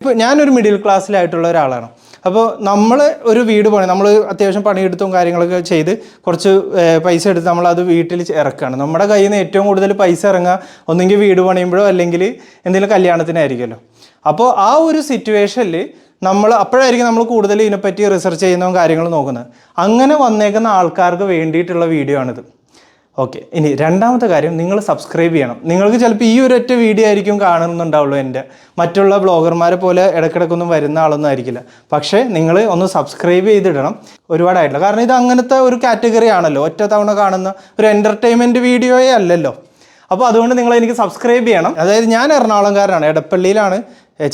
ഇപ്പോൾ ഞാനൊരു മിഡിൽ ക്ലാസ്സിലായിട്ടുള്ള ഒരാളാണ്. അപ്പോൾ നമ്മൾ ഒരു വീട് പണി, നമ്മൾ അത്യാവശ്യം പണിയെടുത്തും കാര്യങ്ങളൊക്കെ ചെയ്ത് കുറച്ച് പൈസ എടുത്ത് നമ്മളത് വീട്ടിൽ ഇറക്കുകയാണ്. നമ്മുടെ കയ്യിൽ നിന്ന് ഏറ്റവും കൂടുതൽ പൈസ ഇറങ്ങുക ഒന്നെങ്കിൽ വീട് പണിയുമ്പോഴോ അല്ലെങ്കിൽ എന്തെങ്കിലും കല്യാണത്തിനായിരിക്കുമല്ലോ. അപ്പോൾ ആ ഒരു സിറ്റുവേഷനിൽ അപ്പോഴായിരിക്കും നമ്മൾ കൂടുതൽ ഇതിനെപ്പറ്റി റിസർച്ച് ചെയ്യുന്നതും കാര്യങ്ങളും നോക്കുന്നത്. അങ്ങനെ വന്നേക്കുന്ന ആൾക്കാർക്ക് വേണ്ടിയിട്ടുള്ള വീഡിയോ ആണിത്. ഓക്കെ, ഇനി രണ്ടാമത്തെ കാര്യം, നിങ്ങൾ സബ്സ്ക്രൈബ് ചെയ്യണം. നിങ്ങൾക്ക് ചിലപ്പോൾ ഈ ഒരൊറ്റ വീഡിയോ ആയിരിക്കും കാണുന്നുണ്ടാവുള്ളൂ. എൻ്റെ മറ്റുള്ള ബ്ലോഗർമാരെ പോലെ ഇടയ്ക്കിടയ്ക്കൊന്നും വരുന്ന ആളൊന്നും ആയിരിക്കില്ല. പക്ഷേ നിങ്ങൾ ഒന്ന് സബ്സ്ക്രൈബ് ചെയ്തിടണം. ഒരുപാടായിട്ടില്ല, കാരണം ഇത് അങ്ങനത്തെ ഒരു കാറ്റഗറി ആണല്ലോ, ഒറ്റ തവണ കാണുന്ന ഒരു എൻ്റർടൈൻമെൻറ്റ് വീഡിയോയേ അല്ലല്ലോ. അപ്പോൾ അതുകൊണ്ട് നിങ്ങൾ എനിക്ക് സബ്സ്ക്രൈബ് ചെയ്യണം. അതായത് ഞാൻ എറണാകുളംകാരനാണ്, എടപ്പള്ളിയിലാണ്,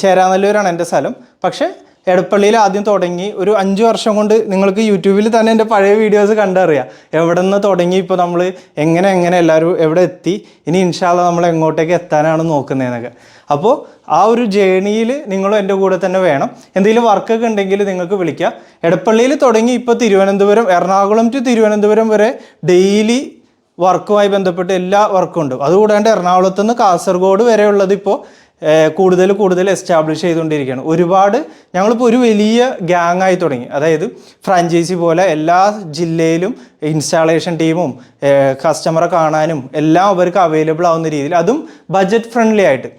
ചേരാനല്ലൂരാണ് എൻ്റെ സ്ഥലം. പക്ഷേ എടപ്പള്ളിയിൽ ആദ്യം തുടങ്ങി ഒരു 5 വർഷം കൊണ്ട് നിങ്ങൾക്ക് യൂട്യൂബിൽ തന്നെ എൻ്റെ പഴയ വീഡിയോസ് കണ്ടറിയാം. എവിടെ നിന്ന് തുടങ്ങി ഇപ്പോൾ നമ്മൾ എങ്ങനെ എല്ലാവരും എവിടെ എത്തി, ഇനി ഇൻഷാ അല്ലാഹ് നമ്മൾ എങ്ങോട്ടേക്ക് എത്താനാണ് നോക്കുന്നതെന്നൊക്കെ. അപ്പോൾ ആ ഒരു ജേണിയിൽ നിങ്ങളും എൻ്റെ കൂടെ തന്നെ വേണം. എന്തെങ്കിലും വർക്കൊക്കെ ഉണ്ടെങ്കിൽ നിങ്ങൾക്ക് വിളിക്കുക. എടപ്പള്ളിയിൽ തുടങ്ങി ഇപ്പോൾ തിരുവനന്തപുരം, എറണാകുളം ടു തിരുവനന്തപുരം വരെ ഡെയിലി വർക്കുമായി ബന്ധപ്പെട്ട് എല്ലാ വർക്കും ഉണ്ട്. അതുകൂടാണ്ട് എറണാകുളത്ത് നിന്ന് കാസർഗോഡ് വരെയുള്ളത് ഇപ്പോൾ കൂടുതൽ എസ്റ്റാബ്ലിഷ് ചെയ്തുകൊണ്ടിരിക്കുകയാണ്. ഒരുപാട് ഞങ്ങളിപ്പോൾ ഒരു വലിയ ഗ്യാങ്ങായി തുടങ്ങി. അതായത് ഫ്രാഞ്ചൈസി പോലെ എല്ലാ ജില്ലയിലും ഇൻസ്റ്റാളേഷൻ ടീമും കസ്റ്റമറെ കാണാനും എല്ലാം അവർക്ക് അവൈലബിൾ ആവുന്ന രീതിയിൽ, അതും ബഡ്ജറ്റ് ഫ്രണ്ട്ലി ആയിട്ട്.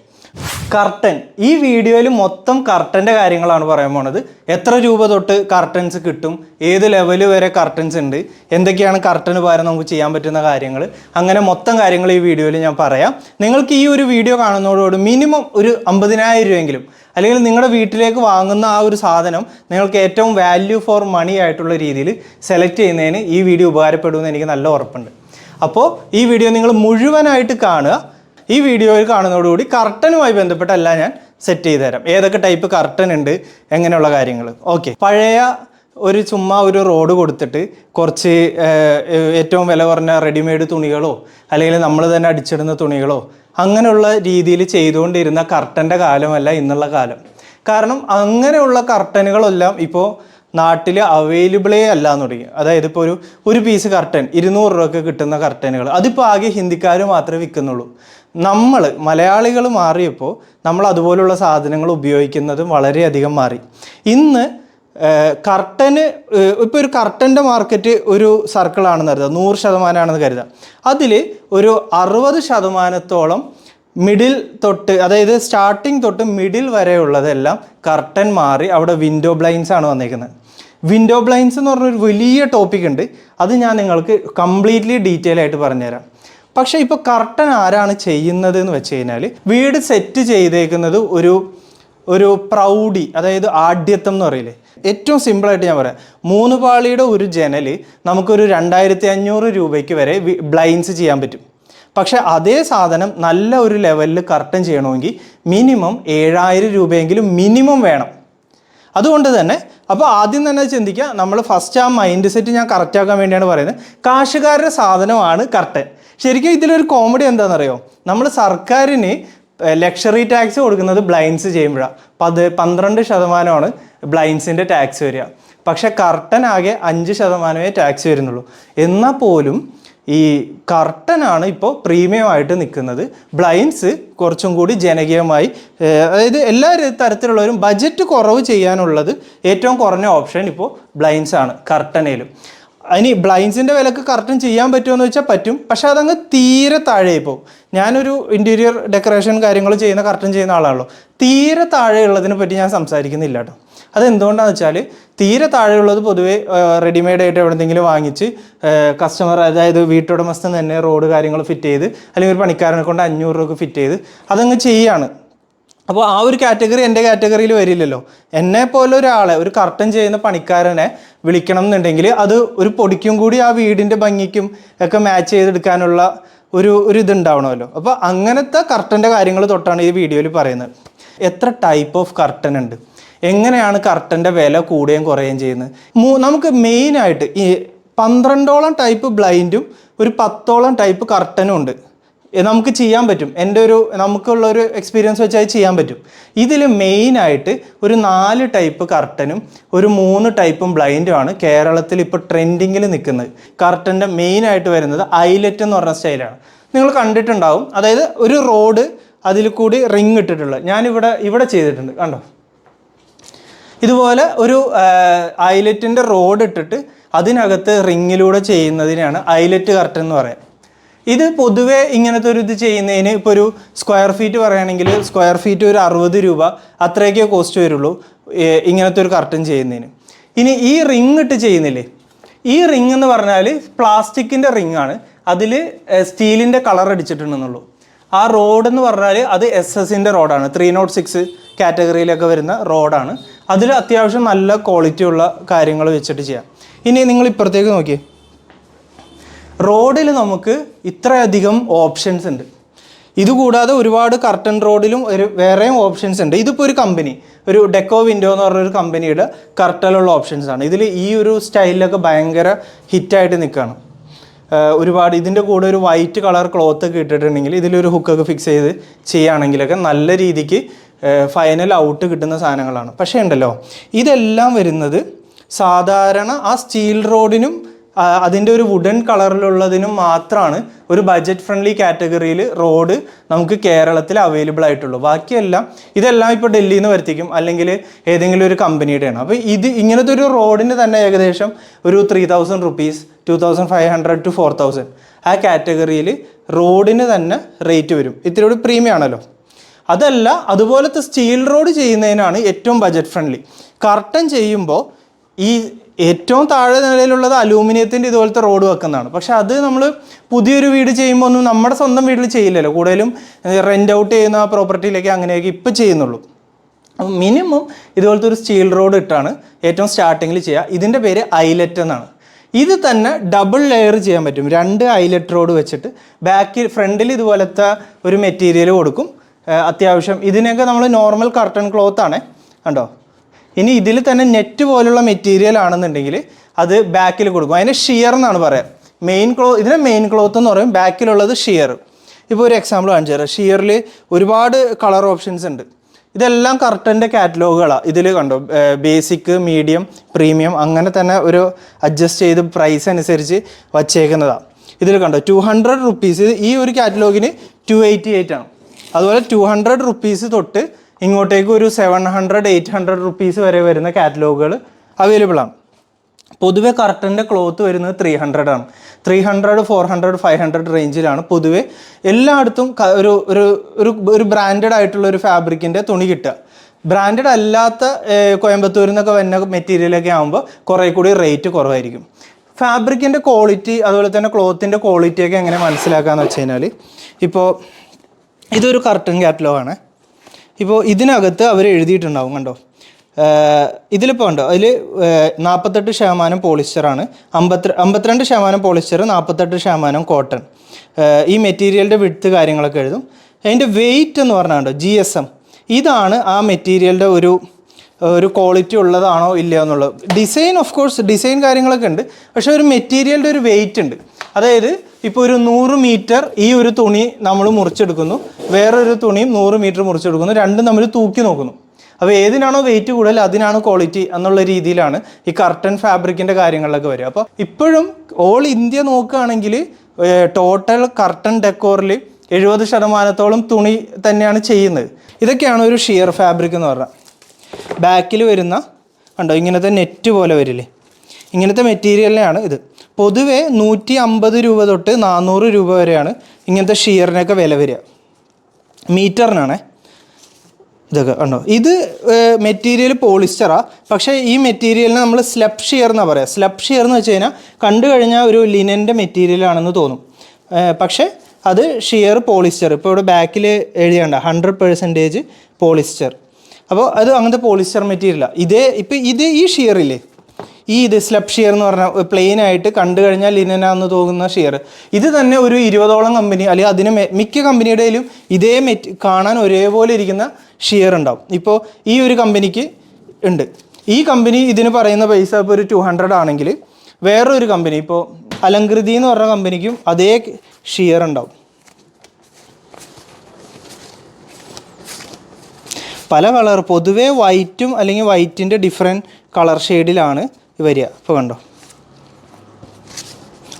കർട്ടൻ, ഈ വീഡിയോയിൽ മൊത്തം കർട്ടൻ്റെ കാര്യങ്ങളാണ് പറയാൻ പോണത്. എത്ര രൂപ തൊട്ട് കർട്ടൻസ് കിട്ടും, ഏത് ലെവൽ വരെ കർട്ടൻസ് ഉണ്ട്, എന്തൊക്കെയാണ് കർട്ടന് പകരം നമുക്ക് ചെയ്യാൻ പറ്റുന്ന കാര്യങ്ങൾ, അങ്ങനെ മൊത്തം കാര്യങ്ങൾ ഈ വീഡിയോയിൽ ഞാൻ പറയാം. നിങ്ങൾക്ക് ഈ ഒരു വീഡിയോ കാണുന്നതോടുകൂടി മിനിമം ഒരു 50,000 രൂപയെങ്കിലും, അല്ലെങ്കിൽ നിങ്ങളുടെ വീട്ടിലേക്ക് വാങ്ങുന്ന ആ ഒരു സാധനം നിങ്ങൾക്ക് ഏറ്റവും വാല്യൂ ഫോർ മണി ആയിട്ടുള്ള രീതിയിൽ സെലക്ട് ചെയ്യുന്നതിന് ഈ വീഡിയോ ഉപകാരപ്പെടുമെന്ന് എനിക്ക് നല്ല ഉറപ്പുണ്ട്. അപ്പോൾ ഈ വീഡിയോ നിങ്ങൾ മുഴുവനായിട്ട് കാണുക. ഈ വീഡിയോയിൽ കാണുന്നതോടുകൂടി കർട്ടനുമായി ബന്ധപ്പെട്ട എല്ലാം ഞാൻ സെറ്റ് ചെയ്ത് തരാം. ഏതൊക്കെ ടൈപ്പ് കർട്ടൻ ഉണ്ട്, എങ്ങനെയുള്ള കാര്യങ്ങൾ. ഓക്കെ, പഴയ ചുമ്മാ ഒരു റോഡ് കൊടുത്തിട്ട് കുറച്ച് ഏറ്റവും വില കുറഞ്ഞ റെഡിമെയ്ഡ് തുണികളോ അല്ലെങ്കിൽ നമ്മൾ തന്നെ അടിച്ചിടുന്ന തുണികളോ അങ്ങനെയുള്ള രീതിയിൽ ചെയ്തുകൊണ്ടിരുന്ന കർട്ടൻ്റെ കാലമല്ല ഇന്നുള്ള കാലം. കാരണം അങ്ങനെയുള്ള കർട്ടനുകളെല്ലാം ഇപ്പോൾ നാട്ടിൽ അവൈലബിളേ അല്ല എന്ന് തുടങ്ങി. അതായത് ഇപ്പോൾ ഒരു പീസ് കർട്ടൻ 200 രൂപയ്ക്ക് കിട്ടുന്ന കർട്ടനുകൾ അതിപ്പോൾ ആകെ ഹിന്ദിക്കാർ മാത്രമേ വിൽക്കുന്നുള്ളൂ. മലയാളികൾ മാറിയപ്പോൾ നമ്മൾ അതുപോലുള്ള സാധനങ്ങൾ ഉപയോഗിക്കുന്നതും വളരെയധികം മാറി. ഇന്ന് കർട്ടന് ഇപ്പോൾ ഒരു കർട്ടൻ്റെ മാർക്കറ്റ് ഒരു സർക്കിളാണെന്ന് കരുതാം, 100% കരുതാം. അതിൽ ഒരു 60% മിഡിൽ തൊട്ട്, അതായത് സ്റ്റാർട്ടിങ് തൊട്ട് മിഡിൽ വരെയുള്ളതെല്ലാം കർട്ടൻ മാറി അവിടെ വിൻഡോ ബ്ലൈൻഡ്സ് ആണ് വന്നേക്കുന്നത്. വിൻഡോ ബ്ലൈൻഡ്സ് എന്ന് പറഞ്ഞൊരു വലിയ ടോപ്പിക് ഉണ്ട്, അത് ഞാൻ നിങ്ങൾക്ക് കംപ്ലീറ്റ്ലി ഡീറ്റെയിൽ ആയിട്ട് പറഞ്ഞുതരാം. പക്ഷേ ഇപ്പോൾ കർട്ടൻ ആരാണ് ചെയ്യുന്നത് എന്ന് വെച്ച് കഴിഞ്ഞാൽ, വീട് സെറ്റ് ചെയ്തേക്കുന്നത് ഒരു പ്രൗഢി, അതായത് ആഢ്യത്വം എന്ന് പറയില്ലേ. ഏറ്റവും സിമ്പിളായിട്ട് ഞാൻ പറയാം, 3 പാളിയുടെ ഒരു ജനൽ നമുക്കൊരു 2500 രൂപയ്ക്ക് വരെ ബ്ലൈൻഡ്സ് ചെയ്യാൻ പറ്റും. പക്ഷേ അതേ സാധനം നല്ല ഒരു ലെവലിൽ കർട്ടൻ ചെയ്യണമെങ്കിൽ മിനിമം 7000 രൂപയെങ്കിലും മിനിമം വേണം. അതുകൊണ്ട് തന്നെ അപ്പോൾ ആദ്യം തന്നെ ചിന്തിക്കുക, നമ്മൾ ഫസ്റ്റ് ആ മൈൻഡ് സെറ്റ് ഞാൻ കറക്റ്റാക്കാൻ വേണ്ടിയാണ് പറയുന്നത്. കാശുകാരുടെ സാധനമാണ് കർട്ടൻ. ശരിക്കും ഇതിലൊരു കോമഡി എന്താണെന്നറിയോ, നമ്മൾ സർക്കാരിന് ലക്ഷറി ടാക്സ് കൊടുക്കുന്നത് ബ്ലൈൻഡ്സ് ചെയ്യുമ്പോഴാണ്. 12% ബ്ലൈൻഡ്സിൻ്റെ ടാക്സ് വരിക. പക്ഷേ കർട്ടൻ ആകെ 5% ടാക്സ് വരുന്നുള്ളൂ. എന്നാൽ പോലും ഈ കർട്ടനാണ് ഇപ്പോൾ പ്രീമിയം ആയിട്ട് നിൽക്കുന്നത്. ബ്ലൈൻഡ്സ് കുറച്ചും കൂടി ജനകീയമായി, അതായത് എല്ലാ തരത്തിലുള്ളവരും ബഡ്ജറ്റ് കുറവ് ചെയ്യാനുള്ളത് ഏറ്റവും കുറഞ്ഞ ഓപ്ഷൻ ഇപ്പോൾ ബ്ലൈൻഡ്സ് ആണ് കർട്ടനേലും. ഇനി ബ്ലൈൻഡ്സിൻ്റെ വിലക്ക് കർട്ടൻ ചെയ്യാൻ പറ്റുമെന്ന് വെച്ചാൽ പറ്റും, പക്ഷേ അതങ്ങ് തീരെ താഴെ. ഇപ്പോൾ ഞാനൊരു ഇൻറ്റീരിയർ ഡെക്കറേഷൻ കാര്യങ്ങൾ ചെയ്യുന്ന കർട്ടൻ ചെയ്യുന്ന ആളാണല്ലോ, തീരെ താഴെയുള്ളതിനെ പറ്റി ഞാൻ സംസാരിക്കുന്നില്ല കേട്ടോ. അതെന്തുകൊണ്ടാണെന്ന് വെച്ചാൽ തീരെ താഴെയുള്ളത് പൊതുവേ റെഡിമെയ്ഡ് ആയിട്ട് എവിടെയെങ്കിലും വാങ്ങിച്ച് കസ്റ്റമർ, അതായത് വീട്ടുടമസ്ഥൻ തന്നെ റോഡ് കാര്യങ്ങൾ ഫിറ്റ് ചെയ്ത് അല്ലെങ്കിൽ ഒരു പണിക്കാരനെ കൊണ്ട് 500 രൂപ ഫിറ്റ് ചെയ്ത് അതങ്ങ് ചെയ്യാണ്. അപ്പോൾ ആ ഒരു കാറ്റഗറി എൻ്റെ കാറ്റഗറിയിൽ വരില്ലല്ലോ. എന്നെ പോലെ ഒരാളെ, ഒരു കർട്ടൻ ചെയ്യുന്ന പണിക്കാരനെ വിളിക്കണം എന്നുണ്ടെങ്കിൽ അത് ഒരു പൊടിക്കും കൂടി ആ വീടിൻ്റെ ഭംഗിക്കും ഒക്കെ മാച്ച് ചെയ്തെടുക്കാനുള്ള ഒരു ഇതുണ്ടാവണമല്ലോ. അപ്പോൾ അങ്ങനത്തെ കർട്ടൻ്റെ കാര്യങ്ങൾ തൊട്ടാണ് ഈ വീഡിയോയിൽ പറയുന്നത്. എത്ര ടൈപ്പ് ഓഫ് കർട്ടൻ ഉണ്ട്, എങ്ങനെയാണ് കർട്ടൻ്റെ വില കൂടുകയും കുറയുകയും ചെയ്യുന്നത്. നമുക്ക് മെയിനായിട്ട് ഈ 12ഓളം ടൈപ്പ് ബ്ലൈൻഡും ഒരു 10ഓളം ടൈപ്പ് കർട്ടനും ഉണ്ട്. നമുക്ക് ചെയ്യാൻ പറ്റും. നമുക്കുള്ളൊരു എക്സ്പീരിയൻസ് വെച്ച് അത് ചെയ്യാൻ പറ്റും. ഇതിൽ മെയിനായിട്ട് ഒരു 4 ടൈപ്പ് കർട്ടനും ഒരു 3 ടൈപ്പും ബ്ലൈൻഡുമാണ് കേരളത്തിൽ ഇപ്പോൾ ട്രെൻഡിങ്ങിൽ നിൽക്കുന്നത്. കർട്ടൻ്റെ മെയിനായിട്ട് വരുന്നത് ഐലറ്റ് എന്ന് പറഞ്ഞ സ്റ്റൈലാണ്. നിങ്ങൾ കണ്ടിട്ടുണ്ടാവും. അതായത് ഒരു റോഡ് അതിൽ കൂടി റിങ് ഇട്ടിട്ടുള്ളത്. ഞാനിവിടെ ചെയ്തിട്ടുണ്ട്, കണ്ടോ. ഇതുപോലെ ഒരു ഐലറ്റിൻ്റെ റോഡ് ഇട്ടിട്ട് അതിനകത്ത് റിങ്ങിലൂടെ ചെയ്യുന്നതിനാണ് ഐലറ്റ് കർട്ടൻ എന്ന് പറയാം. ഇത് പൊതുവേ ഇങ്ങനത്തെ ഒരു ഇത് ചെയ്യുന്നതിന് ഇപ്പോൾ ഒരു സ്ക്വയർ ഫീറ്റ് പറയുകയാണെങ്കിൽ സ്ക്വയർ ഫീറ്റ് ഒരു 60 രൂപ അത്രയൊക്കെ കോസ്റ്റ് വരുള്ളൂ ഇങ്ങനത്തെ ഒരു കർട്ടൻ ചെയ്യുന്നതിന്. ഇനി ഈ റിങ് ഇട്ട് ചെയ്യുന്നില്ലേ, ഈ റിങ് എന്ന് പറഞ്ഞാൽ പ്ലാസ്റ്റിക്കിൻ്റെ റിങ്ങാണ്, അതിൽ സ്റ്റീലിൻ്റെ കളർ അടിച്ചിട്ടുണ്ടെന്നുള്ളൂ. ആ റോഡ് എന്ന് പറഞ്ഞാൽ അത് SS-ൻ്റെ റോഡാണ്, 306 കാറ്റഗറിയിലൊക്കെ വരുന്ന റോഡാണ്. അതിൽ അത്യാവശ്യം നല്ല ക്വാളിറ്റി ഉള്ള കാര്യങ്ങൾ വെച്ചിട്ട് ചെയ്യാം. ഇനി നിങ്ങൾ ഇപ്പുറത്തേക്ക് നോക്കിയേ, റോഡിൽ നമുക്ക് ഇത്രയധികം ഓപ്ഷൻസ് ഉണ്ട്. ഇതുകൂടാതെ ഒരുപാട് കർട്ടൻ റോഡിലും വേറെയും ഓപ്ഷൻസ് ഉണ്ട്. ഇതിപ്പോൾ ഒരു കമ്പനി, ഒരു ഡെക്കോ വിൻഡോ എന്ന് പറഞ്ഞൊരു കമ്പനിയുടെ കർട്ടനുള്ള ഓപ്ഷൻസാണ്. ഇതിൽ ഈ ഒരു സ്റ്റൈലിലൊക്കെ ഭയങ്കര ഹിറ്റായിട്ട് നിൽക്കുകയാണ്. ഒരുപാട് ഇതിൻ്റെ കൂടെ ഒരു വൈറ്റ് കളർ ക്ലോത്ത് ഒക്കെ ഇട്ടിട്ടുണ്ടെങ്കിൽ ഇതിലൊരു ഹുക്കൊക്കെ ഫിക്സ് ചെയ്ത് ചെയ്യുകയാണെങ്കിലൊക്കെ നല്ല രീതിക്ക് ഫൈനൽ ഔട്ട് കിട്ടുന്ന സാധനങ്ങളാണ്. പക്ഷേ ഉണ്ടല്ലോ, ഇതെല്ലാം വരുന്നത് സാധാരണ ആ സ്റ്റീൽ റോഡിനും അതിൻ്റെ ഒരു വുഡൻ കളറിലുള്ളതിനും മാത്രമാണ് ഒരു ബഡ്ജറ്റ് ഫ്രണ്ട്ലി കാറ്റഗറിയിൽ റോഡ് നമുക്ക് കേരളത്തിൽ അവൈലബിൾ ആയിട്ടുള്ളൂ. ബാക്കിയെല്ലാം ഇതെല്ലാം ഇപ്പോൾ ഡൽഹിയിൽ നിന്ന് വരുത്തിക്കും, അല്ലെങ്കിൽ ഏതെങ്കിലും ഒരു കമ്പനിയുടെയാണ്. അപ്പോൾ ഇങ്ങനത്തെ ഒരു റോഡിന് തന്നെ ഏകദേശം ഒരു 3000 റുപ്പീസ്, 2500 to 4000 ആ കാറ്റഗറിയിൽ റോഡിന് തന്നെ റേറ്റ് വരും. ഇത്തിരി ഒരു പ്രീമിയം ആണല്ലോ. അതല്ല, അതുപോലത്തെ സ്റ്റീൽ റോഡ് ചെയ്യുന്നതിനാണ് ഏറ്റവും ബഡ്ജറ്റ് ഫ്രണ്ട്ലി. കർട്ടൻ ചെയ്യുമ്പോൾ ഈ ഏറ്റവും താഴെ നിലയിലുള്ളത് അലൂമിനിയത്തിൻ്റെ ഇതുപോലത്തെ റോഡ് വെക്കുന്നതാണ്. പക്ഷെ അത് നമ്മൾ പുതിയൊരു വീട് ചെയ്യുമ്പോൾ ഒന്നും നമ്മുടെ സ്വന്തം വീട്ടിൽ ചെയ്യില്ലല്ലോ, കൂടുതലും റെൻ്റ് ഔട്ട് ചെയ്യുന്ന പ്രോപ്പർട്ടിയിലേക്ക് അങ്ങനെയൊക്കെ ഇപ്പോൾ ചെയ്യുന്നുള്ളൂ. അപ്പോൾ മിനിമം ഇതുപോലത്തെ ഒരു സ്റ്റീൽ റോഡ് ഇട്ടാണ് ഏറ്റവും സ്റ്റാർട്ടിങ്ങിൽ ചെയ്യുക. ഇതിൻ്റെ പേര് ഐലറ്റ് എന്നാണ്. ഇത് തന്നെ ഡബിൾ ലെയർ ചെയ്യാൻ പറ്റും. 2 ഐലറ്റ് റോഡ് വെച്ചിട്ട് ഫ്രണ്ടിൽ ഇതുപോലത്തെ ഒരു മെറ്റീരിയൽ കൊടുക്കും. അത്യാവശ്യം ഇതിനൊക്കെ നമ്മൾ നോർമൽ കർട്ടൻ ക്ലോത്താണ് കണ്ടോ. ഇനി ഇതിൽ തന്നെ നെറ്റ് പോലുള്ള മെറ്റീരിയൽ ആണെന്നുണ്ടെങ്കിൽ അത് ബാക്കിൽ കൊടുക്കും. അതിന് ഷിയർ എന്നാണ് പറയാം. ഇതിനെ മെയിൻ ക്ലോത്ത് എന്ന് പറയും, ബാക്കിലുള്ളത് ഷിയർ. ഇപ്പോൾ ഒരു എക്സാമ്പിൾ കാണിച്ചു തരാം. ഷിയറിൽ ഒരുപാട് കളർ ഓപ്ഷൻസ് ഉണ്ട്. ഇതെല്ലാം കർട്ടൻ്റെ കാറ്റലോഗുകളാണ്. ഇതിൽ കണ്ടോ, ബേസിക്, മീഡിയം, പ്രീമിയം അങ്ങനെ തന്നെ ഒരു അഡ്ജസ്റ്റ് ചെയ്ത് പ്രൈസ് അനുസരിച്ച് വച്ചേക്കുന്നതാണ്. ഇതിൽ കണ്ടോ 200 റുപ്പീസ്, ഈ ഒരു കാറ്റലോഗിന് 288 ആണ്. അതുപോലെ 200 റുപ്പീസ് തൊട്ട് ഇങ്ങോട്ടേക്ക് ഒരു 700, 800 റുപ്പീസ് വരെ വരുന്ന കാറ്റലോഗുകൾ അവൈലബിൾ ആണ്. പൊതുവെ കർട്ടൻ്റെ ക്ലോത്ത് വരുന്നത് 300 ആണ്. 300, 400, 500 റേഞ്ചിലാണ് പൊതുവെ എല്ലായിടത്തും ഒരു ബ്രാൻഡഡ് ആയിട്ടുള്ള ഒരു ഫാബ്രിക്കിൻ്റെ തുണി കിട്ടുക. ബ്രാൻഡഡ് അല്ലാത്ത കോയമ്പത്തൂരിൽ നിന്നൊക്കെ വരുന്ന മെറ്റീരിയലൊക്കെ ആകുമ്പോൾ കുറേ കൂടി റേറ്റ് കുറവായിരിക്കും. ഫാബ്രിക്കിൻ്റെ ക്വാളിറ്റി അതുപോലെ തന്നെ ക്ലോത്തിൻ്റെ ക്വാളിറ്റിയൊക്കെ എങ്ങനെ മനസ്സിലാക്കാമെന്ന് വെച്ച് കഴിഞ്ഞാൽ, ഇപ്പോൾ ഇതൊരു കർട്ടൻ കാറ്റലോഗാണ്. ഇപ്പോൾ ഇതിനകത്ത് അവർ എഴുതിയിട്ടുണ്ടാവും കണ്ടോ, ഇതിലിപ്പോൾ ഉണ്ടോ, അതിൽ 48% പോളിസ്റ്ററാണ്, 52% പോളിസ്റ്റർ, 48% കോട്ടൺ. ഈ മെറ്റീരിയലിൻ്റെ വിഡ്ത്ത് കാര്യങ്ങളൊക്കെ എഴുതും. അതിൻ്റെ വെയിറ്റ് എന്ന് പറഞ്ഞാൽ ഉണ്ടോ GSM, ഇതാണ് ആ മെറ്റീരിയലിൻ്റെ ഒരു ക്വാളിറ്റി ഉള്ളതാണോ ഇല്ലയോ എന്നുള്ളത്. ഡിസൈൻ ഓഫ് കോഴ്സ് ഡിസൈൻ കാര്യങ്ങളൊക്കെ ഉണ്ട്, പക്ഷേ ഒരു മെറ്റീരിയലിൻ്റെ ഒരു വെയിറ്റ് ഉണ്ട്. അതായത് ഇപ്പോൾ ഒരു 100 മീറ്റർ ഈ ഒരു തുണി നമ്മൾ മുറിച്ചെടുക്കുന്നു, വേറൊരു തുണിയും 100 മീറ്റർ മുറിച്ചെടുക്കുന്നു, രണ്ടും നമ്മൾ തൂക്കി നോക്കുന്നു. അപ്പോൾ ഏതിനാണോ വെയിറ്റ് കൂടുതൽ അതിനാണ് ക്വാളിറ്റി എന്നുള്ള രീതിയിലാണ് ഈ കർട്ടൻ ഫാബ്രിക്കിൻ്റെ കാര്യങ്ങളിലൊക്കെ വരിക. അപ്പോൾ ഇപ്പോഴും ഓൾ ഇന്ത്യ നോക്കുകയാണെങ്കിൽ ടോട്ടൽ കർട്ടൻ ഡെക്കോറിൽ 70% തുണി തന്നെയാണ് ചെയ്യുന്നത്. ഇതൊക്കെയാണ് ഒരു ഷിയർ ഫാബ്രിക് എന്ന് പറഞ്ഞാൽ. ബാക്കിൽ വരുന്ന കണ്ടോ ഇങ്ങനത്തെ നെറ്റ് പോലെ വരില്ലേ, ഇങ്ങനത്തെ മെറ്റീരിയലിനാണ് ഇത്. പൊതുവെ 150 രൂപ തൊട്ട് 400 രൂപ വരെയാണ് ഇങ്ങനത്തെ ഷിയറിനൊക്കെ വില വരിക, മീറ്ററിനാണ്. ഇതൊക്കെ കണ്ടോ, ഇത് മെറ്റീരിയൽ പോളിസ്റ്ററാണ്. പക്ഷേ ഈ മെറ്റീരിയലിന് നമ്മൾ സ്ലബ് ഷിയർ എന്നാണ് പറയുക. സ്ലബ് ഷിയർ എന്ന് വെച്ച് കഴിഞ്ഞാൽ കണ്ടു കഴിഞ്ഞാൽ ഒരു ലിനൻ്റെ മെറ്റീരിയലാണെന്ന് തോന്നും, പക്ഷേ അത് ഷിയർ പോളിസ്റ്റർ. ഇപ്പോൾ ഇവിടെ ബാക്കിൽ എഴുതിയണ്ട 100% പോളിസ്റ്റർ. അപ്പോൾ അത് അങ്ങനത്തെ പോളിസ്റ്റർ മെറ്റീരിയലാണ്. ഈ ഷിയറില്ലേ, ഇത് സ്ലബ് ഷിയർ എന്ന് പറഞ്ഞാൽ പ്ലെയിൻ ആയിട്ട് കണ്ടു കഴിഞ്ഞാൽ ലിനനാന്ന് തോന്നുന്ന ഷിയർ. ഇത് തന്നെ ഒരു 20ഓളം കമ്പനി അല്ലെങ്കിൽ അതിന് മിക്ക കമ്പനിയുടെയിലും ഇതേ കാണാൻ ഒരേപോലെ ഇരിക്കുന്ന ഷിയർ ഉണ്ടാവും. ഇപ്പോൾ ഈ ഒരു കമ്പനിക്ക് ഉണ്ട്. ഈ കമ്പനി ഇതിന് പറയുന്ന പൈസ ഇപ്പോൾ ഒരു 200 ആണെങ്കിൽ വേറൊരു കമ്പനി ഇപ്പോൾ അലങ്കൃതി എന്ന് പറഞ്ഞ കമ്പനിക്കും അതേ ഷിയർ ഉണ്ടാവും. പല കളർ, പൊതുവേ വൈറ്റും അല്ലെങ്കിൽ വൈറ്റിൻ്റെ ഡിഫറെൻറ്റ് കളർ ഷെയ്ഡിലാണ് വരിക. ഇപ്പോൾ കണ്ടോ,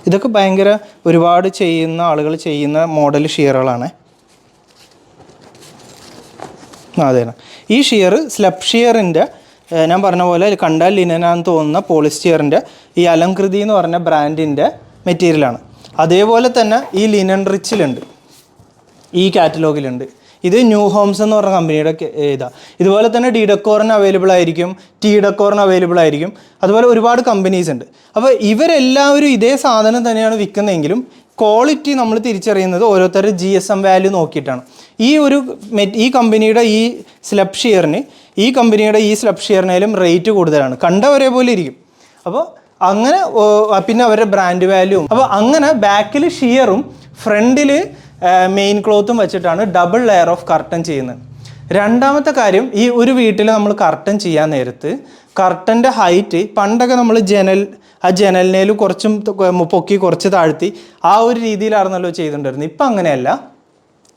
ഇതൊക്കെ ഭയങ്കര ഒരുപാട് ചെയ്യുന്ന ആളുകൾ ചെയ്യുന്ന മോഡൽ ഷിയറുകളാണ്. അതെ, ഈ ഷിയർ സ്ലബ് ഷിയറിൻ്റെ ഞാൻ പറഞ്ഞ പോലെ കണ്ടാൽ ലിനനാന്ന് തോന്നുന്ന പോളിസ്റ്ററിൻ്റെ ഈ അലംകൃതി എന്ന് പറഞ്ഞ ബ്രാൻഡിൻ്റെ മെറ്റീരിയലാണ്. അതേപോലെ തന്നെ ഈ ലിനൻ റിച്ചിലുണ്ട്, ഈ കാറ്റലോഗിലുണ്ട്. ഇത് ന്യൂ ഹോംസ് എന്ന് പറഞ്ഞ കമ്പനിയുടെ ഇതാണ്. ഇതുപോലെ തന്നെ ഡി ഡെക്കോറിന് അവൈലബിൾ ആയിരിക്കും, ടി ഡെക്കോറിന് അവൈലബിൾ ആയിരിക്കും. അതുപോലെ ഒരുപാട് കമ്പനീസ് ഉണ്ട്. അപ്പോൾ ഇവരെല്ലാവരും ഇതേ സാധനം തന്നെയാണ് വിൽക്കുന്നതെങ്കിലും ക്വാളിറ്റി നമ്മൾ തിരിച്ചറിയുന്നത് ഓരോരുത്തരുടെ GSM വാല്യൂ നോക്കിയിട്ടാണ്. ഈ കമ്പനിയുടെ ഈ സ്ലബ് ഷിയറിന് ഈ സ്ലബ് ഷിയറിനായാലും റേറ്റ് കൂടുതലാണ്, കണ്ട ഒരേപോലെ ഇരിക്കും. അപ്പോൾ അങ്ങനെ പിന്നെ അവരുടെ ബ്രാൻഡ് വാല്യൂ. അപ്പോൾ അങ്ങനെ ബാക്കിൽ ഷിയറും ഫ്രണ്ടിൽ മെയിൻ ക്ലോത്തും വെച്ചിട്ടാണ് ഡബിൾ ലെയർ ഓഫ് കർട്ടൻ ചെയ്യുന്നത്. രണ്ടാമത്തെ കാര്യം, ഈ ഒരു വീട്ടിൽ നമ്മൾ കർട്ടൻ ചെയ്യാൻ നേരത്ത് കർട്ടൻ്റെ ഹൈറ്റ് പണ്ടൊക്കെ നമ്മൾ ജനലിനേലും കുറച്ചും പൊക്കി കുറച്ച് താഴ്ത്തി ആ ഒരു രീതിയിലായിരുന്നല്ലോ ചെയ്തിട്ടുണ്ടായിരുന്നത്. ഇപ്പം അങ്ങനെയല്ല.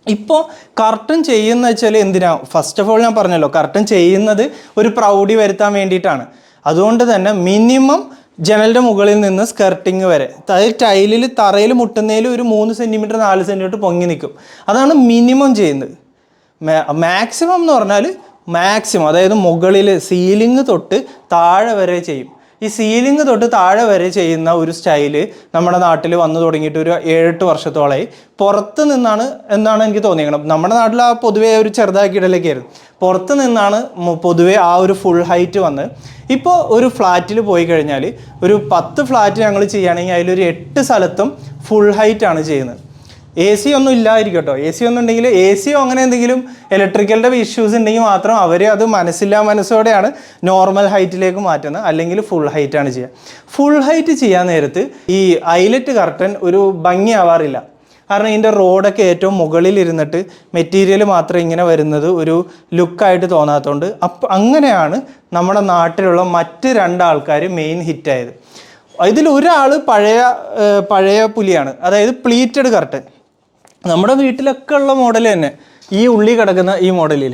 ഇപ്പോൾ കർട്ടൻ ചെയ്യുന്ന വെച്ചാൽ എന്തിനാ? ഫസ്റ്റ് ഓഫ് ഓൾ ഞാൻ പറഞ്ഞല്ലോ, കർട്ടൻ ചെയ്യുന്നത് ഒരു പ്രൗഢി വരുത്താൻ വേണ്ടിയിട്ടാണ്. അതുകൊണ്ട് തന്നെ മിനിമം ജനലിൻ്റെ മുകളിൽ നിന്ന് സ്കർട്ടിങ് വരെ, അതായത് ടൈലിൽ തറയിൽ മുട്ടുന്നതിൽ ഒരു 3 സെൻറ്റിമീറ്റർ 4 സെൻറ്റിമീറ്റർ പൊങ്ങി നിൽക്കും. അതാണ് മിനിമം ചെയ്യുന്നത്. മാക്സിമം എന്ന് പറഞ്ഞാൽ മാക്സിമം, അതായത് മുകളിൽ സീലിംഗ് തൊട്ട് താഴെ വരെ ചെയ്യും. ഈ സീലിംഗ് തൊട്ട് താഴെ വരെ ചെയ്യുന്ന ഒരു സ്റ്റൈല് നമ്മുടെ നാട്ടിൽ വന്നു തുടങ്ങിയിട്ട് ഒരു 7-8 വർഷത്തോളമായി. പുറത്ത് നിന്നാണ് എന്നാണ് എനിക്ക് തോന്നിയേക്കണം. നമ്മുടെ നാട്ടിൽ ആ പൊതുവേ ഒരു ചെറുതാക്കിയിടലൊക്കെ ആയിരുന്നു. പുറത്ത് നിന്നാണ് പൊതുവേ ആ ഒരു ഫുൾ ഹൈറ്റ് വന്ന്. ഇപ്പോൾ ഒരു ഫ്ലാറ്റിൽ പോയി കഴിഞ്ഞാൽ ഒരു 10 ഫ്ലാറ്റ് ഞങ്ങൾ ചെയ്യുകയാണെങ്കിൽ അതിലൊരു 8 സ്ഥലത്തും ഫുൾ ഹൈറ്റാണ് ചെയ്യുന്നത്. AC ഒന്നും ഇല്ലായിരിക്കട്ടോ. AC ഒന്നും ഉണ്ടെങ്കിൽ AC അങ്ങനെ എന്തെങ്കിലും ഇലക്ട്രിക്കലിൻ്റെ ഇഷ്യൂസ് ഉണ്ടെങ്കിൽ മാത്രം അവർ അത് മനസ്സോടെയാണ് നോർമൽ ഹൈറ്റിലേക്ക് മാറ്റുന്നത്, അല്ലെങ്കിൽ ഫുൾ ഹൈറ്റാണ് ചെയ്യുക. ഫുൾ ഹൈറ്റ് ചെയ്യാൻ നേരത്ത് ഈ ഐലറ്റ് കർട്ടൻ ഒരു ഭംഗിയാവാറില്ല. കാരണം ഇതിൻ്റെ റോഡൊക്കെ ഏറ്റവും മുകളിൽ ഇരുന്നിട്ട് മെറ്റീരിയൽ മാത്രം ഇങ്ങനെ വരുന്നത് ഒരു ലുക്കായിട്ട് തോന്നാത്തതുകൊണ്ട്. അങ്ങനെയാണ് നമ്മുടെ നാട്ടിലുള്ള മറ്റ് 2 ആൾക്കാർ മെയിൻ ഹിറ്റായത്. ഇതിൽ ഒരാൾ പഴയ പുലിയാണ്, അതായത് പ്ലീറ്റഡ് കർട്ടൻ. നമ്മുടെ വീട്ടിലൊക്കെ ഉള്ള മോഡൽ തന്നെ ഈ ഉള്ളി കിടക്കുന്ന ഈ മോഡലിൽ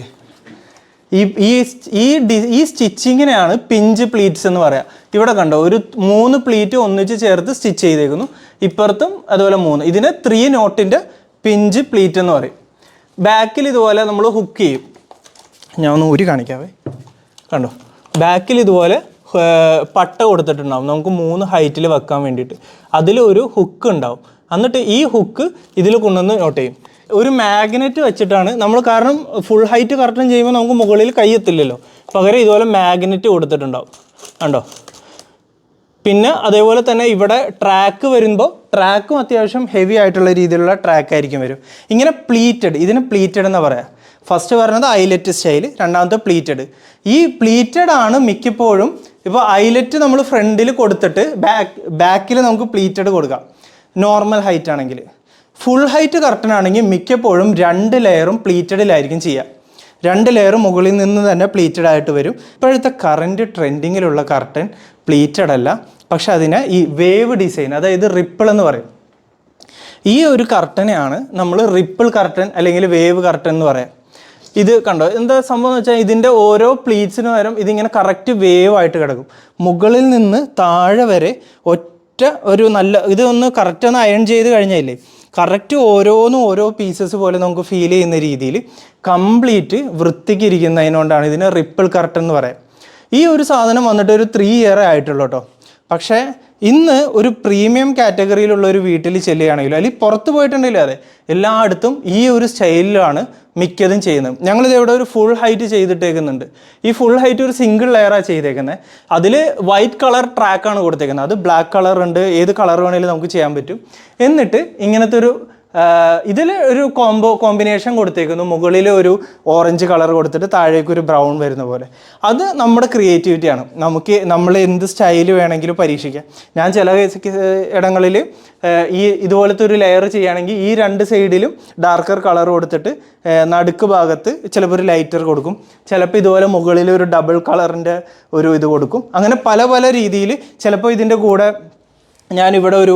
ഈ സ്റ്റിച്ചിങ്ങിനെയാണ് പിഞ്ച് പ്ലീറ്റ്സ് എന്ന് പറയാം. ഇവിടെ കണ്ടോ, ഒരു 3 പ്ലീറ്റ് ഒന്നിച്ച് ചേർത്ത് സ്റ്റിച്ച് ചെയ്തേക്കുന്നു. ഇപ്പുറത്തും അതുപോലെ 3. ഇതിന് 3 നോട്ടിൻ്റെ പിഞ്ച് പ്ലീറ്റ് എന്ന് പറയും. ബാക്കിൽ ഇതുപോലെ നമ്മൾ ഹുക്ക് ചെയ്യും. ഞാൻ ഒന്ന് ഊരി കാണിക്കാവേ. കണ്ടോ, ബാക്കിൽ ഇതുപോലെ പട്ട കൊടുത്തിട്ടുണ്ടാവും നമുക്ക് 3 ഹൈറ്റിൽ വെക്കാൻ വേണ്ടിയിട്ട്. അതിലൊരു ഹുക്ക് ഉണ്ടാവും. എന്നിട്ട് ഈ ഹുക്ക് ഇതിൽ കൊണ്ടുവന്ന് നോട്ട് ചെയ്യും. ഒരു മാഗ്നറ്റ് വെച്ചിട്ടാണ് നമ്മൾ, കാരണം ഫുൾ ഹൈറ്റ് കർട്ടൻ ചെയ്യുമ്പോൾ നമുക്ക് മുകളിൽ കൈ എത്തില്ലല്ലോ, പകരം ഇതുപോലെ മാഗ്നറ്റ് കൊടുത്തിട്ടുണ്ടാവും. കണ്ടോ. പിന്നെ അതേപോലെ തന്നെ ഇവിടെ ട്രാക്ക് വരുമ്പോൾ ട്രാക്കും അത്യാവശ്യം ഹെവി ആയിട്ടുള്ള രീതിയിലുള്ള ട്രാക്ക് ആയിരിക്കും വരും. ഇങ്ങനെ പ്ലീറ്റഡ്, ഇതിന് പ്ലീറ്റഡ് എന്ന് പറയാം. ഫസ്റ്റ് പറഞ്ഞത് ഐലറ്റ് സ്റ്റൈൽ, രണ്ടാമത്തെ പ്ലീറ്റഡ്. ഈ പ്ലീറ്റഡ് ആണ് മിക്കപ്പോഴും. ഇപ്പോൾ ഐലറ്റ് നമ്മൾ ഫ്രണ്ടിൽ കൊടുത്തിട്ട് ബാക്കിൽ നമുക്ക് പ്ലീറ്റഡ് കൊടുക്കാം നോർമൽ ഹൈറ്റ് ആണെങ്കിൽ. ഫുൾ ഹൈറ്റ് കർട്ടൻ ആണെങ്കിൽ മിക്കപ്പോഴും 2 ലെയറും പ്ലീറ്റഡിലായിരിക്കും ചെയ്യുക. 2 ലെയർ മുകളിൽ നിന്ന് തന്നെ പ്ലീറ്റഡ് ആയിട്ട് വരും. ഇപ്പോഴത്തെ കറൻറ്റ് ട്രെൻഡിങ്ങിലുള്ള കർട്ടൻ പ്ലീറ്റഡ് അല്ല, പക്ഷെ അതിനെ ഈ വേവ് ഡിസൈൻ, അതായത് റിപ്പിൾ എന്ന് പറയും. ഈ ഒരു കർട്ടനെയാണ് നമ്മൾ റിപ്പിൾ കർട്ടൻ അല്ലെങ്കിൽ വേവ് കർട്ടൻ എന്ന് പറയാം. ഇത് കണ്ടോ, എന്താ സംഭവം എന്ന് വെച്ചാൽ ഇതിൻ്റെ ഓരോ പ്ലീറ്റ്സിന് പകരം ഇതിങ്ങനെ കറക്റ്റ് വേവ് ആയിട്ട് കിടക്കും. മുകളിൽ നിന്ന് താഴെ വരെ ഒരു നല്ല ഇതൊന്ന് കറക്റ്റ് ഒന്ന് അയൺ ചെയ്ത് കഴിഞ്ഞാലേ കറക്റ്റ് ഓരോ പീസസ് പോലെ നമുക്ക് ഫീൽ ചെയ്യുന്ന രീതിയിൽ കംപ്ലീറ്റ് വൃത്തിക്ക് ഇരിക്കുന്നതിനോണ്ടാണ് ഇതിന് റിപ്പിൾ കർട്ടൻ എന്ന് പറയാം. ഈ ഒരു സാധനം വന്നിട്ട് ഒരു 3 ഇയർ ആയിട്ടുള്ളൂ കേട്ടോ. പക്ഷേ ഇന്ന് ഒരു പ്രീമിയം കാറ്റഗറിയിലുള്ള ഒരു വീട്ടിൽ ചെല്ലുകയാണെങ്കിലും അല്ലെങ്കിൽ പുറത്ത് പോയിട്ടുണ്ടെങ്കിലും അതെ, എല്ലായിടത്തും ഈ ഒരു സ്റ്റൈലിലാണ് മിക്കതും ചെയ്യുന്നത്. ഞങ്ങളിത് ഇവിടെ ഒരു ഫുൾ ഹൈറ്റ് ചെയ്തിട്ടേക്കുന്നുണ്ട്. ഈ ഫുൾ ഹൈറ്റ് ഒരു സിംഗിൾ ലെയറാണ് ചെയ്തേക്കുന്നത്. അതിൽ വൈറ്റ് കളർ ട്രാക്കാണ് കൊടുത്തേക്കുന്നത്. അത് ബ്ലാക്ക് കളർ ഉണ്ട്, ഏത് കളർ വേണമെങ്കിലും നമുക്ക് ചെയ്യാൻ പറ്റും. എന്നിട്ട് ഇങ്ങനത്തെ ഒരു ഇതിൽ ഒരു കോമ്പിനേഷൻ കൊടുത്തേക്കുന്നു. മുകളിൽ ഒരു ഓറഞ്ച് കളർ കൊടുത്തിട്ട് താഴേക്ക് ഒരു ബ്രൗൺ വരുന്ന പോലെ. അത് നമ്മുടെ ക്രിയേറ്റിവിറ്റിയാണ്. നമ്മൾ എന്ത് സ്റ്റൈൽ വേണമെങ്കിലും പരീക്ഷിക്കാം. ഞാൻ ചില ഇടങ്ങളിൽ ഇതുപോലത്തെ ഒരു ലെയർ ചെയ്യുകയാണെങ്കിൽ ഈ 2 സൈഡിലും ഡാർക്കർ കളർ കൊടുത്തിട്ട് നടുക്ക് ഭാഗത്ത് ചിലപ്പോൾ ഒരു ലൈറ്റർ കൊടുക്കും. ചിലപ്പോൾ ഇതുപോലെ മുകളിൽ ഒരു ഡബിൾ കളറിൻ്റെ ഒരു ഇത് കൊടുക്കും. അങ്ങനെ പല രീതിയിൽ. ചിലപ്പോൾ ഇതിൻ്റെ കൂടെ ഞാനിവിടെ ഒരു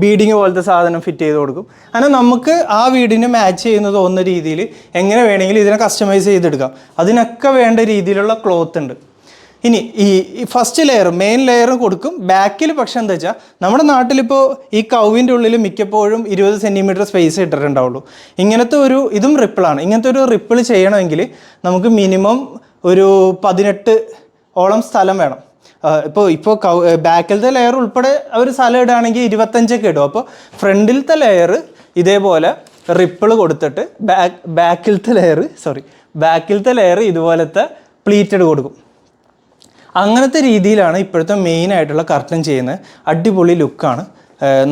ബീഡിങ് പോലത്തെ സാധനം ഫിറ്റ് ചെയ്ത് കൊടുക്കും. അങ്ങനെ നമുക്ക് ആ വീടിന് മാച്ച് ചെയ്യുന്ന തോന്നുന്ന രീതിയിൽ എങ്ങനെ വേണമെങ്കിലും ഇതിനെ കസ്റ്റമൈസ് ചെയ്തെടുക്കാം. അതിനൊക്കെ വേണ്ട രീതിയിലുള്ള ക്ലോത്ത് ഉണ്ട്. ഇനി ഈ ഫസ്റ്റ് മെയിൻ ലെയർ കൊടുക്കും. ബാക്കിൽ പക്ഷെ എന്താ വെച്ചാൽ നമ്മുടെ നാട്ടിലിപ്പോൾ ഈ കൗവിൻ്റെ ഉള്ളിൽ മിക്കപ്പോഴും 20 സെൻറ്റിമീറ്റർ സ്പേസ് ഇട്ടിട്ടുണ്ടാവുള്ളൂ. ഇങ്ങനത്തെ ഇതും റിപ്പിളാണ്. ഇങ്ങനത്തെ ഒരു റിപ്പിൾ ചെയ്യണമെങ്കിൽ നമുക്ക് മിനിമം ഒരു 18 ഓളം സ്ഥലം വേണം. ഇപ്പോൾ ബാക്കിലത്തെ ലെയർ ഉൾപ്പെടെ അവർ സ്ഥലം ഇടുകയാണെങ്കിൽ 25 ഇടും. അപ്പോൾ ഫ്രണ്ടിലത്തെ ലെയർ ഇതേപോലെ റിപ്പിൾ കൊടുത്തിട്ട് ബാക്കിലത്തെ ലെയർ ഇതുപോലത്തെ പ്ലീറ്റഡ് കൊടുക്കും. അങ്ങനത്തെ രീതിയിലാണ് ഇപ്പോഴത്തെ മെയിനായിട്ടുള്ള കർട്ടൻ ചെയ്യുന്നത്. അടിപൊളി ലുക്കാണ്.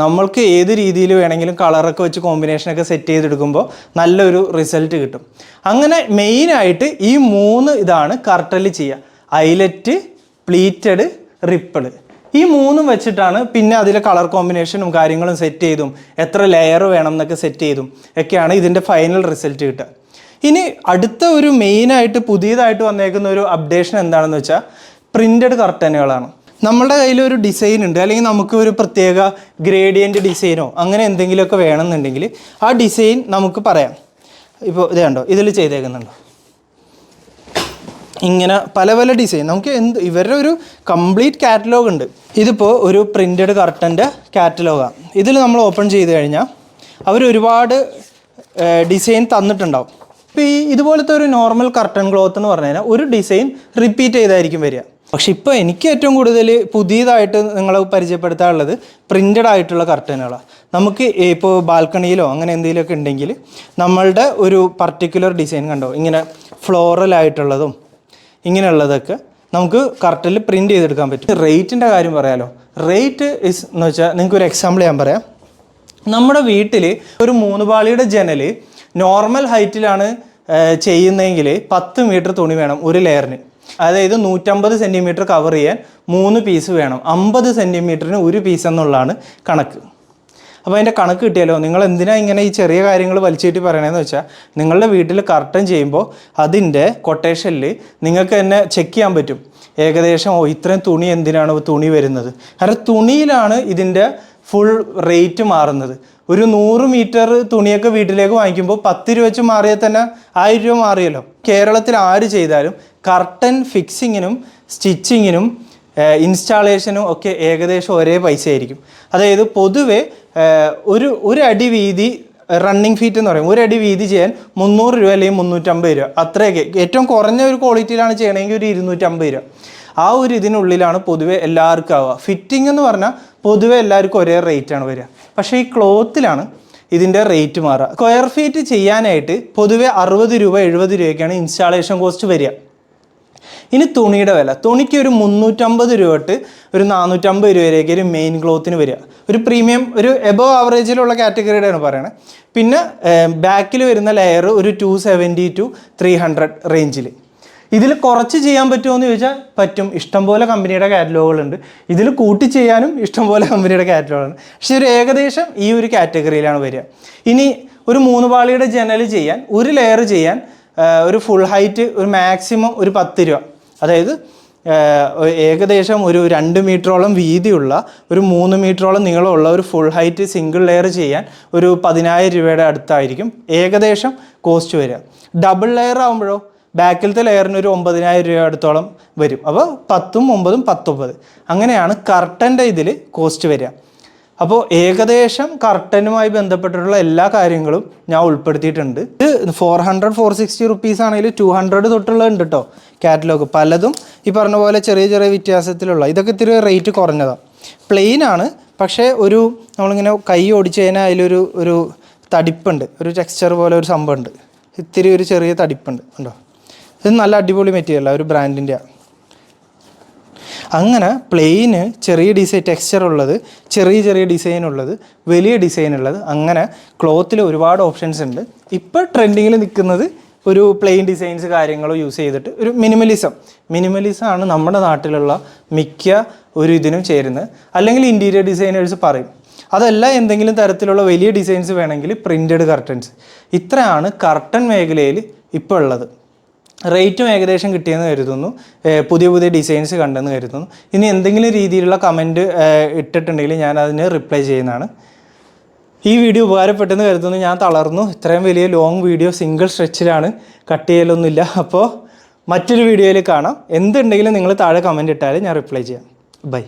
നമ്മൾക്ക് ഏത് രീതിയിൽ വേണമെങ്കിലും കളറൊക്കെ വെച്ച് കോമ്പിനേഷനൊക്കെ സെറ്റ് ചെയ്തെടുക്കുമ്പോൾ നല്ലൊരു റിസൾട്ട് കിട്ടും. അങ്ങനെ മെയിനായിട്ട് ഈ 3 ഇതാണ് കർട്ടനിൽ ചെയ്യുക. Eyelet, pleated, ripple. ഈ 3 വെച്ചിട്ടാണ് പിന്നെ അതിലെ കളർ കോമ്പിനേഷനും കാര്യങ്ങളും സെറ്റ് ചെയ്തും എത്ര ലെയർ വേണം എന്നൊക്കെ സെറ്റ് ചെയ്തും ഒക്കെയാണ് ഇതിൻ്റെ ഫൈനൽ റിസൾട്ട് കിട്ടുക. ഇനി അടുത്ത ഒരു മെയിനായിട്ട് പുതിയതായിട്ട് വന്നേക്കുന്ന ഒരു അപ്ഡേഷൻ എന്താണെന്ന് വെച്ചാൽ പ്രിൻ്റഡ് കർട്ടനുകളാണ്. നമ്മളുടെ കയ്യിൽ ഒരു ഡിസൈൻ ഉണ്ട്, അല്ലെങ്കിൽ നമുക്ക് ഒരു പ്രത്യേക ഗ്രേഡിയൻറ്റ് ഡിസൈനോ അങ്ങനെ എന്തെങ്കിലുമൊക്കെ വേണമെന്നുണ്ടെങ്കിൽ ആ ഡിസൈൻ നമുക്ക് പറയാം. ഇപ്പോൾ ഇത് കണ്ടോ, ഇതിൽ ചെയ്തേക്കുന്നുണ്ടോ, ഇങ്ങനെ പല പല ഡിസൈൻ നമുക്ക് ഇവരുടെ ഒരു കംപ്ലീറ്റ് കാറ്റലോഗ് ഉണ്ട്. ഇതിപ്പോൾ ഒരു പ്രിൻ്റഡ് കർട്ടൻ്റെ കാറ്റലോഗാണ്. ഇതിൽ നമ്മൾ ഓപ്പൺ ചെയ്ത് കഴിഞ്ഞാൽ അവർ ഒരുപാട് ഡിസൈൻ തന്നിട്ടുണ്ടാവും. ഇപ്പോൾ ഇതുപോലത്തെ ഒരു നോർമൽ കർട്ടൻ ക്ലോത്ത് എന്ന് പറഞ്ഞു കഴിഞ്ഞാൽ ഒരു ഡിസൈൻ റിപ്പീറ്റ് ചെയ്തായിരിക്കും വരിക. പക്ഷെ ഇപ്പോൾ എനിക്ക് ഏറ്റവും കൂടുതൽ പുതിയതായിട്ട് നിങ്ങളെ പരിചയപ്പെടുത്താനുള്ളത് പ്രിൻ്റഡ് ആയിട്ടുള്ള കർട്ടനുകളാണ്. നമുക്ക് ഇപ്പോൾ ബാൽക്കണിയിലോ അങ്ങനെ എന്തെങ്കിലുമൊക്കെ ഉണ്ടെങ്കിൽ നമ്മളുടെ ഒരു പർട്ടിക്കുലർ ഡിസൈൻ കണ്ടോ, ഇങ്ങനെ ഫ്ലോറൽ ആയിട്ടുള്ളതും ഇങ്ങനെയുള്ളതൊക്കെ നമുക്ക് കർട്ടനിൽ പ്രിൻ്റ് ചെയ്തെടുക്കാൻ പറ്റും. റേറ്റിൻ്റെ കാര്യം പറയാലോ. റേറ്റ് എന്ന് വെച്ചാൽ നിങ്ങൾക്കൊരു എക്സാമ്പിൾ ഞാൻ പറയാം. നമ്മുടെ വീട്ടിൽ ഒരു 3 പാളിയുടെ ജനൽ നോർമൽ ഹൈറ്റിലാണ് ചെയ്യുന്നതെങ്കിൽ 10 മീറ്റർ തുണി വേണം ഒരു ലെയറിന്. അതായത് 150 സെൻറ്റിമീറ്റർ കവർ ചെയ്യാൻ 3 പീസ് വേണം. 50 സെൻറ്റിമീറ്ററിന് 1 പീസ് എന്നുള്ളതാണ് കണക്ക്. അപ്പോൾ അതിൻ്റെ കണക്ക് കിട്ടിയാലോ. നിങ്ങൾ എന്തിനാണ് ഇങ്ങനെ ഈ ചെറിയ കാര്യങ്ങൾ വലിച്ചിട്ട് പറയണതെന്ന് വെച്ചാൽ നിങ്ങളുടെ വീട്ടിൽ കർട്ടൻ ചെയ്യുമ്പോൾ അതിൻ്റെ കൊട്ടേഷനിൽ നിങ്ങൾക്ക് തന്നെ ചെക്ക് ചെയ്യാൻ പറ്റും ഏകദേശം ഇത്രയും തുണി എന്തിനാണ് തുണി വരുന്നത്. കാരണം തുണിയിലാണ് ഇതിൻ്റെ ഫുൾ റേറ്റ് മാറുന്നത്. ഒരു 100 മീറ്റർ തുണിയൊക്കെ വീട്ടിലേക്ക് വാങ്ങിക്കുമ്പോൾ 10 രൂപ വെച്ച് മാറിയാൽ തന്നെ 1000 രൂപ മാറിയല്ലോ. കേരളത്തിൽ ആര് ചെയ്താലും കർട്ടൻ ഫിക്സിങ്ങിനും സ്റ്റിച്ചിങ്ങിനും ഇൻസ്റ്റാളേഷനും ഒക്കെ ഏകദേശം ഒരേ പൈസ ആയിരിക്കും. അതായത് പൊതുവെ ഒരു അടി വീതി റണ്ണിങ് ഫീറ്റ് എന്ന് പറയും, 1 അടി വീതി ചെയ്യാൻ 300 രൂപ അല്ലെങ്കിൽ 350 രൂപ അത്രയൊക്കെ. ഏറ്റവും കുറഞ്ഞ ഒരു ക്വാളിറ്റിയിലാണ് ചെയ്യണമെങ്കിൽ ഒരു 250 രൂപ. ആ ഒരു ഇതിനുള്ളിലാണ് പൊതുവെ എല്ലാവർക്കും ആവുക. ഫിറ്റിംഗ് എന്ന് പറഞ്ഞാൽ പൊതുവെ എല്ലാവർക്കും ഒരേ റേറ്റാണ് വരിക. പക്ഷേ ഈ ക്ലോത്തിലാണ് ഇതിൻ്റെ റേറ്റ് മാറുക. സ്ക്വയർ ഫീറ്റ് ചെയ്യാനായിട്ട് പൊതുവെ 60 രൂപ 70 രൂപയ്ക്കാണ് ഇൻസ്റ്റാളേഷൻ കോസ്റ്റ് വരിക. ഇനി തുണിയുടെ വില, തുണിക്ക് ഒരു 350 രൂപ തൊട്ട് ഒരു 450 രൂപ വരെയൊക്കെ ഒരു മെയിൻ ക്ലോത്തിന് വരിക. ഒരു പ്രീമിയം, ഒരു എബോവ് ആവറേജിലുള്ള കാറ്റഗറിയുടെയാണ് പറയണത്. പിന്നെ ബാക്കിൽ വരുന്ന ലെയർ ഒരു 270 to 300 റേഞ്ചിൽ. ഇതിൽ കുറച്ച് ചെയ്യാൻ പറ്റുമോ എന്ന് ചോദിച്ചാൽ പറ്റും. ഇഷ്ടംപോലെ കമ്പനിയുടെ കാറ്റലോഗുകളുണ്ട്. ഇതിൽ കൂട്ടി ചെയ്യാനും ഇഷ്ടംപോലെ കമ്പനിയുടെ കാറ്റലോഗുണ്ട്. പക്ഷെ ഒരു ഏകദേശം ഈ ഒരു കാറ്റഗറിയിലാണ് വരിക. ഇനി ഒരു 3 പാളിയുടെ ജനൽ ചെയ്യാൻ, ഒരു ലെയർ ചെയ്യാൻ ഒരു ഫുൾ ഹൈറ്റ് ഒരു മാക്സിമം ഒരു 10 രൂപ. അതായത് ഏകദേശം ഒരു 2 മീറ്ററോളം വീതിയുള്ള ഒരു 3 മീറ്ററോളം നീളമുള്ള ഒരു ഫുൾ ഹൈറ്റ് സിംഗിൾ ലെയർ ചെയ്യാൻ ഒരു 10,000 രൂപയുടെ അടുത്തായിരിക്കും ഏകദേശം കോസ്റ്റ് വരിക. ഡബിൾ ലെയർ ആകുമ്പോഴോ ബാക്കിലത്തെ ലെയറിന് ഒരു 9,000 രൂപ അടുത്തോളം വരും. അപ്പോൾ 10ഉം 9ഉം 19 അങ്ങനെയാണ് കർട്ടൻ്റെ ഇതിൽ കോസ്റ്റ് വരിക. അപ്പോൾ ഏകദേശം കർട്ടനുമായി ബന്ധപ്പെട്ടിട്ടുള്ള എല്ലാ കാര്യങ്ങളും ഞാൻ ഉൾപ്പെടുത്തിയിട്ടുണ്ട്. ഇത് 400-460 റുപ്പീസ് ആണെങ്കിൽ 200 തൊട്ടുള്ളത് കേട്ടോ കാറ്റലോഗ്. പലതും ഈ പറഞ്ഞ പോലെ ചെറിയ ചെറിയ വ്യത്യാസത്തിലുള്ള, ഇതൊക്കെ ഇത്തിരി റേറ്റ് കുറഞ്ഞതാണ്. പ്ലെയിൻ ആണ്, പക്ഷേ ഒരു നമ്മളിങ്ങനെ കൈ ഓടിച്ച് കഴിഞ്ഞാൽ അതിലൊരു തടിപ്പുണ്ട്, ഒരു ടെക്സ്ചർ പോലെ ഒരു സംഭവമുണ്ട്. ഇത്തിരി ഒരു ചെറിയ തടിപ്പുണ്ട് ഉണ്ടോ. ഇത് നല്ല അടിപൊളി മെറ്റീരിയലാണ്, ഒരു ബ്രാൻഡിൻ്റെ. അങ്ങനെ പ്ലെയിന് ചെറിയ ഡിസൈൻ ടെക്സ്ചർ ഉള്ളത്, ചെറിയ ചെറിയ ഡിസൈൻ ഉള്ളത്, വലിയ ഡിസൈൻ ഉള്ളത്, അങ്ങനെ ക്ലോത്തിൽ ഒരുപാട് ഓപ്ഷൻസ് ഉണ്ട്. ഇപ്പോൾ ട്രെൻഡിങ്ങിൽ നിൽക്കുന്നത് ഒരു പ്ലെയിൻ ഡിസൈൻസ് കാര്യങ്ങളോ യൂസ് ചെയ്തിട്ട് ഒരു മിനിമലിസമാണ് നമ്മുടെ നാട്ടിലുള്ള മിക്ക ഒരു ഇതിനും ചേരുന്നത്. അല്ലെങ്കിൽ ഇൻറ്റീരിയർ ഡിസൈനേഴ്സ് പറയും. അതല്ല എന്തെങ്കിലും തരത്തിലുള്ള വലിയ ഡിസൈൻസ് വേണമെങ്കിൽ പ്രിൻറ്റഡ് കർട്ടൻസ്. ഇത്രയാണ് കർട്ടൻ മേഖലയിൽ ഇപ്പോൾ ഉള്ളത്. റേറ്റും ഏകദേശം കിട്ടിയെന്ന് കരുതുന്നു. പുതിയ പുതിയ ഡിസൈൻസ് കണ്ടെന്ന് കരുതുന്നു. ഇനി എന്തെങ്കിലും രീതിയിലുള്ള കമൻറ്റ് ഇട്ടിട്ടുണ്ടെങ്കിൽ ഞാൻ അതിന് റിപ്ലൈ ചെയ്യുന്നതാണ്. ഈ വീഡിയോ ഉപകാരപ്പെട്ടെന്ന് കരുതുന്നു. ഞാൻ തളർന്നു. ഇത്രയും വലിയ ലോങ് വീഡിയോ സിംഗിൾ സ്ട്രെച്ചിലാണ്, കട്ട് ചെയ്യലൊന്നുമില്ല. അപ്പോൾ മറ്റൊരു വീഡിയോയിൽ കാണാം. എന്തുണ്ടെങ്കിലും നിങ്ങൾ താഴെ കമൻറ്റ് ഇട്ടാൽ ഞാൻ റിപ്ലൈ ചെയ്യാം. ബൈ.